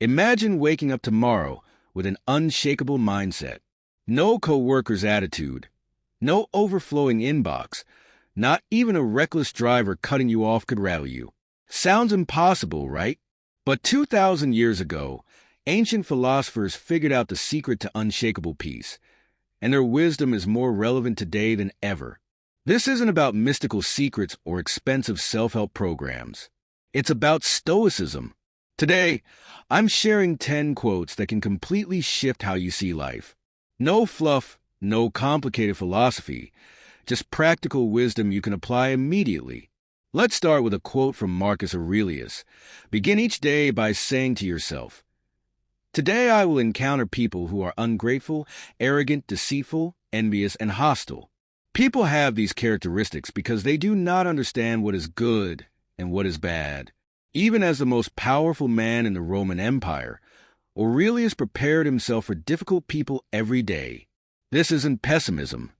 Imagine waking up tomorrow with an unshakable mindset. No coworker's attitude, no overflowing inbox, not even a reckless driver cutting you off could rattle you. Sounds impossible, right? But 2,000 years ago, ancient philosophers figured out the secret to unshakable peace, and their wisdom is more relevant today than ever. This isn't about mystical secrets or expensive self-help programs. It's about Stoicism. Today, I'm sharing 10 quotes that can completely shift how you see life. No fluff, no complicated philosophy, just practical wisdom you can apply immediately. Let's start with a quote from Marcus Aurelius. Begin each day by saying to yourself, "Today I will encounter people who are ungrateful, arrogant, deceitful, envious, and hostile." People have these characteristics because they do not understand what is good and what is bad. Even as the most powerful man in the Roman Empire, Aurelius prepared himself for difficult people every day. This isn't pessimism.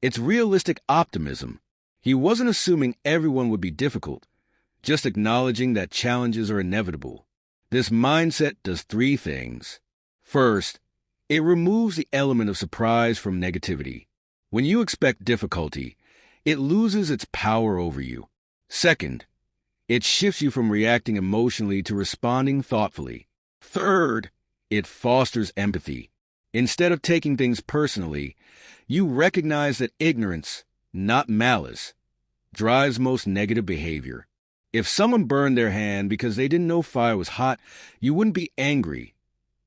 It's realistic optimism. He wasn't assuming everyone would be difficult, just acknowledging that challenges are inevitable. This mindset does three things. First, it removes the element of surprise from negativity. When you expect difficulty, it loses its power over you. Second, it shifts you from reacting emotionally to responding thoughtfully. Third, it fosters empathy. Instead of taking things personally, you recognize that ignorance, not malice, drives most negative behavior. If someone burned their hand because they didn't know fire was hot, you wouldn't be angry.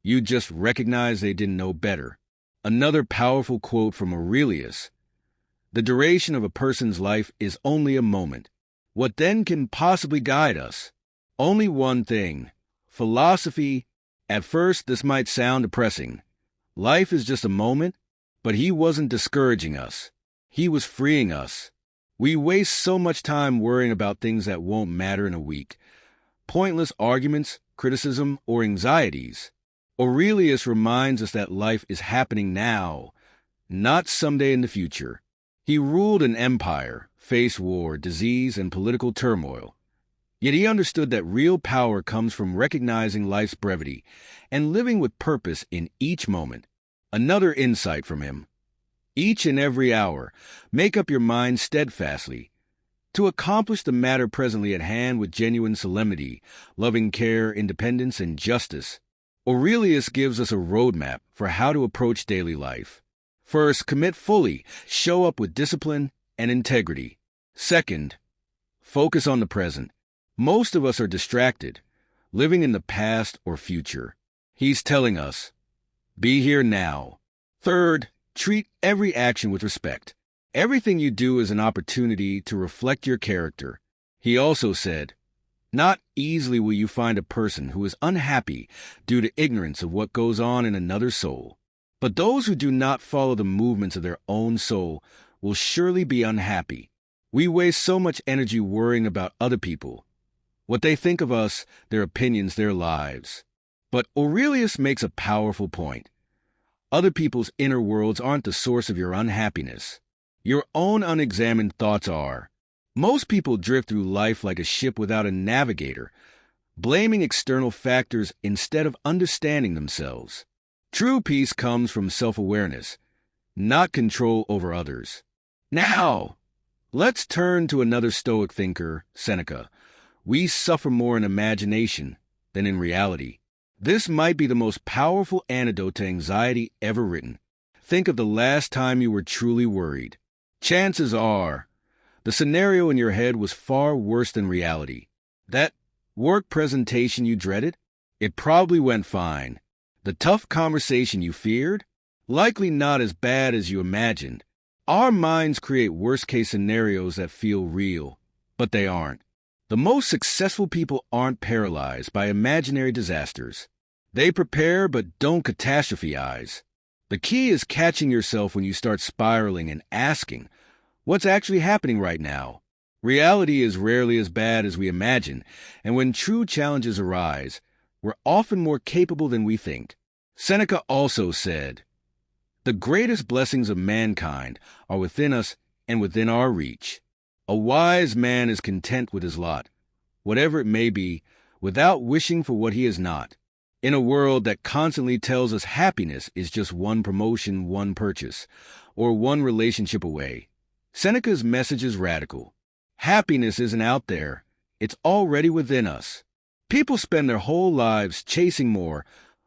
You'd just recognize they didn't know better. Another powerful quote from Aurelius: "The duration of a person's life is only a moment. What then can possibly guide us? Only one thing: philosophy." At first, this might sound depressing. Life is just a moment, but he wasn't discouraging us. He was freeing us. We waste so much time worrying about things that won't matter in a week. Pointless arguments, criticism, or anxieties. Aurelius reminds us that life is happening now, not someday in the future. He ruled an empire, faced war, disease, and political turmoil. Yet he understood that real power comes from recognizing life's brevity and living with purpose in each moment. Another insight from him: each and every hour, make up your mind steadfastly to accomplish the matter presently at hand with genuine solemnity, loving care, independence, and justice. Aurelius gives us a roadmap for how to approach daily life. First, commit fully, show up with discipline and integrity. Second, focus on the present. Most of us are distracted, living in the past or future. He's telling us, be here now. Third, treat every action with respect. Everything you do is an opportunity to reflect your character. He also said, not easily will you find a person who is unhappy due to ignorance of what goes on in another soul. But those who do not follow the movements of their own soul will surely be unhappy. We waste so much energy worrying about other people, what they think of us, their opinions, their lives. But Aurelius makes a powerful point. Other people's inner worlds aren't the source of your unhappiness. Your own unexamined thoughts are. Most people drift through life like a ship without a navigator, blaming external factors instead of understanding themselves. True peace comes from self-awareness, not control over others. Now, let's turn to another Stoic thinker, Seneca. We suffer more in imagination than in reality. This might be the most powerful antidote to anxiety ever written. Think of the last time you were truly worried. Chances are, the scenario in your head was far worse than reality. That work presentation you dreaded? It probably went fine. The tough conversation you feared? Likely not as bad as you imagined. Our minds create worst-case scenarios that feel real, but they aren't. The most successful people aren't paralyzed by imaginary disasters. They prepare but don't catastrophize. The key is catching yourself when you start spiraling and asking, what's actually happening right now? Reality is rarely as bad as we imagine, and when true challenges arise, we're often more capable than we think. Seneca also said, "The greatest blessings of mankind are within us and within our reach. A wise man is content with his lot, whatever it may be, without wishing for what he is not." In a world that constantly tells us happiness is just one promotion, one purchase, or one relationship away, Seneca's message is radical. Happiness isn't out there, it's already within us. People spend their whole lives chasing more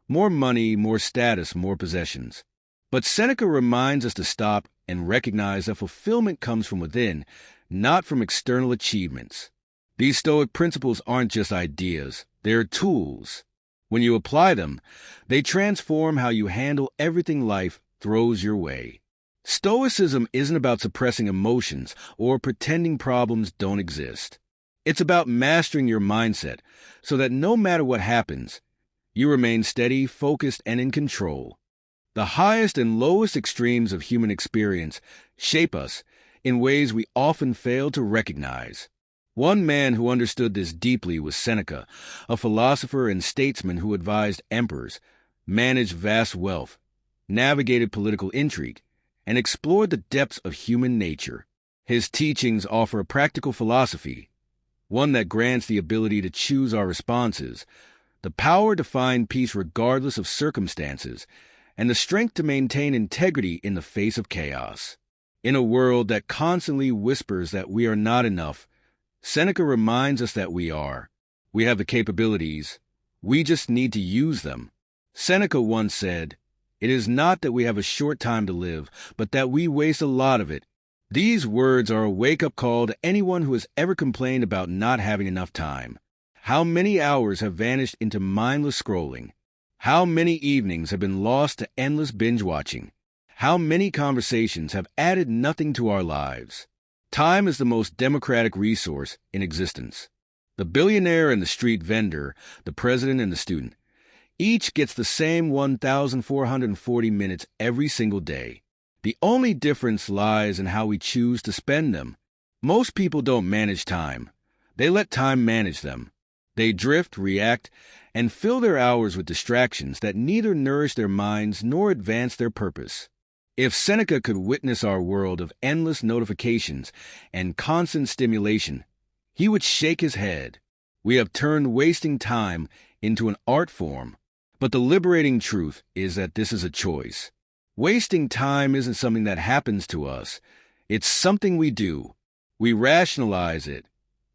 money, more status, more possessions. But Seneca reminds us to stop and recognize that fulfillment comes from within, not from external achievements. These Stoic principles aren't just ideas, they're tools. When you apply them, they transform how you handle everything life throws your way. Stoicism isn't about suppressing emotions or pretending problems don't exist. It's about mastering your mindset so that no matter what happens, you remain steady, focused, and in control. The highest and lowest extremes of human experience shape us in ways we often fail to recognize. One man who understood this deeply was Seneca, a philosopher and statesman who advised emperors, managed vast wealth, navigated political intrigue, and explored the depths of human nature. His teachings offer a practical philosophy, one that grants the ability to choose our responses, the power to find peace regardless of circumstances, and the strength to maintain integrity in the face of chaos. In a world that constantly whispers that we are not enough, Seneca reminds us that we are. We have the capabilities. We just need to use them. Seneca once said, "It is not that we have a short time to live, but that we waste a lot of it." These words are a wake-up call to anyone who has ever complained about not having enough time. How many hours have vanished into mindless scrolling? How many evenings have been lost to endless binge-watching? How many conversations have added nothing to our lives? Time is the most democratic resource in existence. The billionaire and the street vendor, the president and the student, each gets the same 1,440 minutes every single day. The only difference lies in how we choose to spend them. Most people don't manage time. They let time manage them. They drift, react, and fill their hours with distractions that neither nourish their minds nor advance their purpose. If Seneca could witness our world of endless notifications and constant stimulation, he would shake his head. We have turned wasting time into an art form. But the liberating truth is that this is a choice. Wasting time isn't something that happens to us. It's something we do. We rationalize it,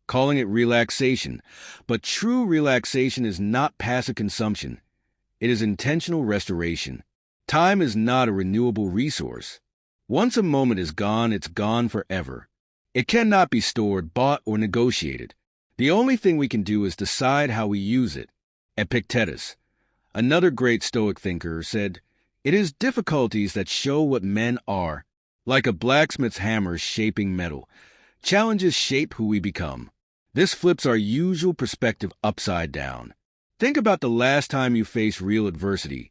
calling it relaxation. But true relaxation is not passive consumption. It is intentional restoration. Time is not a renewable resource. Once a moment is gone, it's gone forever. It cannot be stored, bought, or negotiated. The only thing we can do is decide how we use it. Epictetus, another great Stoic thinker, said, "It is difficulties that show what men are. Like a blacksmith's hammer shaping metal, challenges shape who we become." This flips our usual perspective upside down. Think about the last time you faced real adversity,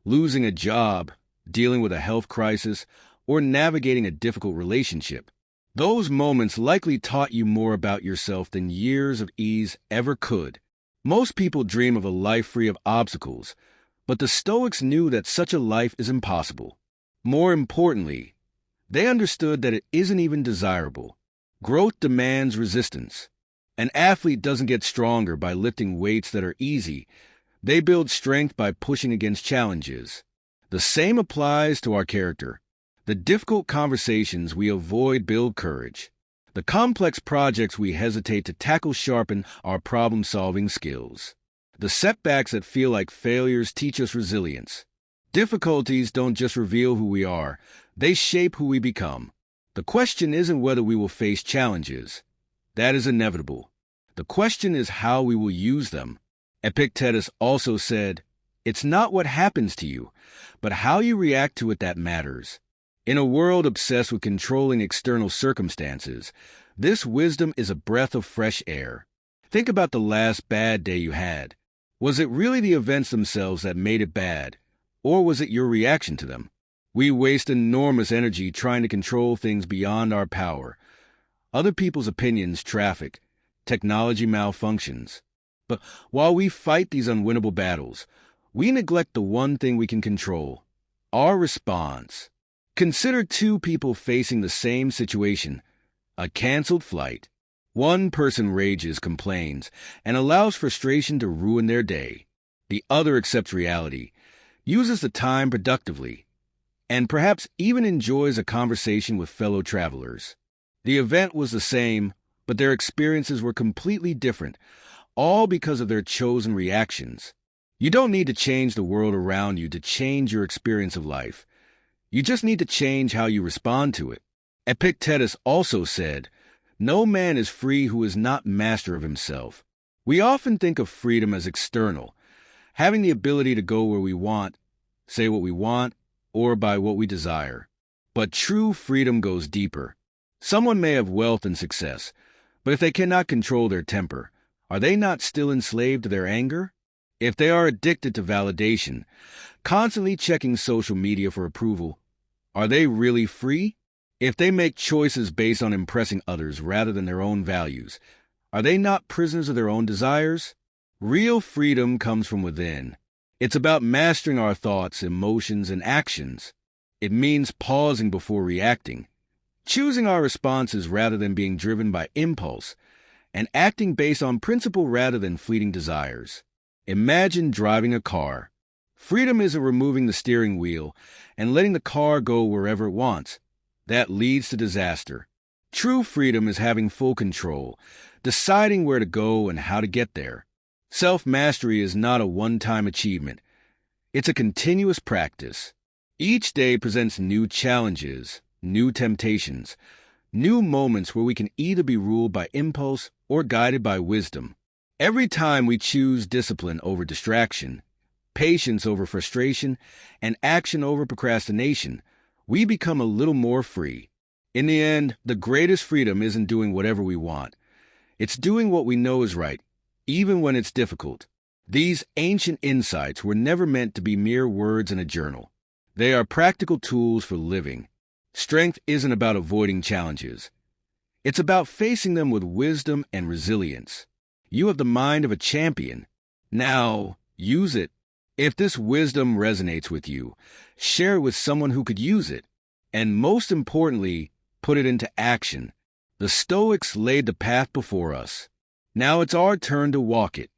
losing a job, dealing with a health crisis, or navigating a difficult relationship. Those moments likely taught you more about yourself than years of ease ever could. Most people dream of a life free of obstacles, but the Stoics knew that such a life is impossible. More importantly, they understood that it isn't even desirable. Growth demands resistance. An athlete doesn't get stronger by lifting weights that are easy. They build strength by pushing against challenges. The same applies to our character. The difficult conversations we avoid build courage. The complex projects we hesitate to tackle sharpen our problem-solving skills. The setbacks that feel like failures teach us resilience. Difficulties don't just reveal who we are, they shape who we become. The question isn't whether we will face challenges. That is inevitable. The question is how we will use them. Epictetus also said, "It's not what happens to you, but how you react to it that matters." In a world obsessed with controlling external circumstances, this wisdom is a breath of fresh air. Think about the last bad day you had. Was it really the events themselves that made it bad, or was it your reaction to them? We waste enormous energy trying to control things beyond our power. Other people's opinions, traffic, technology malfunctions. But while we fight these unwinnable battles, we neglect the one thing we can control, our response. Consider two people facing the same situation, a canceled flight. One person rages, complains, and allows frustration to ruin their day. The other accepts reality, uses the time productively, and perhaps even enjoys a conversation with fellow travelers. The event was the same, but their experiences were completely different, all because of their chosen reactions. You don't need to change the world around you to change your experience of life. You just need to change how you respond to it. Epictetus also said, "No man is free who is not master of himself." We often think of freedom as external, having the ability to go where we want, say what we want, or buy what we desire. But true freedom goes deeper. Someone may have wealth and success, but if they cannot control their temper, are they not still enslaved to their anger? If they are addicted to validation, constantly checking social media for approval, are they really free? If they make choices based on impressing others rather than their own values, are they not prisoners of their own desires? Real freedom comes from within. It's about mastering our thoughts, emotions, and actions. It means pausing before reacting, choosing our responses rather than being driven by impulse, and acting based on principle rather than fleeting desires. Imagine driving a car. Freedom isn't removing the steering wheel and letting the car go wherever it wants. That leads to disaster. True freedom is having full control, deciding where to go and how to get there. Self-mastery is not a one-time achievement. It's a continuous practice. Each day presents new challenges, new temptations, new moments where we can either be ruled by impulse or guided by wisdom. Every time we choose discipline over distraction, patience over frustration, and action over procrastination, we become a little more free. In the end, the greatest freedom isn't doing whatever we want. It's doing what we know is right, even when it's difficult. These ancient insights were never meant to be mere words in a journal. They are practical tools for living. Strength isn't about avoiding challenges. It's about facing them with wisdom and resilience. You have the mind of a champion. Now, use it. If this wisdom resonates with you, share it with someone who could use it. And most importantly, put it into action. The Stoics laid the path before us. Now it's our turn to walk it.